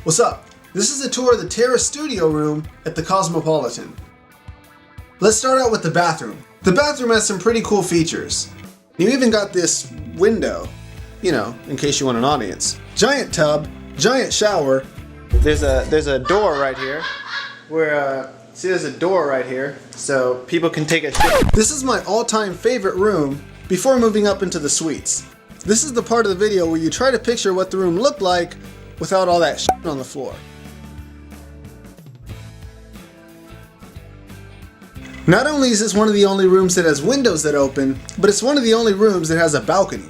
What's up? This is a tour of the Terrace Studio Room at the Cosmopolitan. Let's start out with the bathroom. The bathroom has some pretty cool features. You even got this window, you know, in case you want an audience. Giant tub, giant shower. There's a door right here where, see there's a door right here so people can take a shit. This is my all-time favorite room before moving up into the suites. This is the part of the video where you try to picture what the room looked like without all that shit on the floor. Not only is this one of the only rooms that has windows that open, but it's one of the only rooms that has a balcony.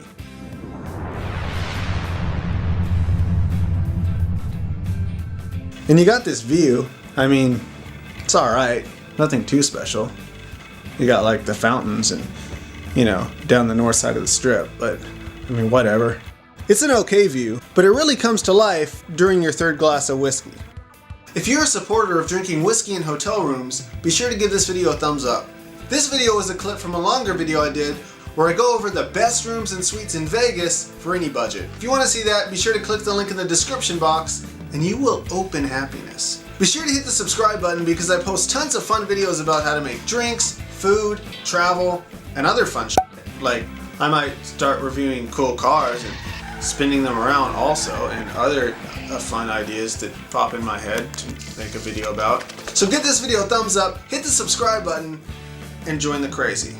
And you got this view. I mean, it's alright. Nothing too special. You got like the fountains and, you know, down the north side of the strip, but I mean, whatever. It's an okay view, but it really comes to life during your third glass of whiskey. If you're a supporter of drinking whiskey in hotel rooms, be sure to give this video a thumbs up. This video is a clip from a longer video I did where I go over the best rooms and suites in Vegas for any budget. If you want to see that, be sure to click the link in the description box and you will open happiness. Be sure to hit the subscribe button because I post tons of fun videos about how to make drinks, food, travel, and other fun shit. Like, I might start reviewing cool cars and spinning them around also, and other fun ideas that pop in my head to make a video about. So give this video a thumbs up, hit the subscribe button, and join the crazy.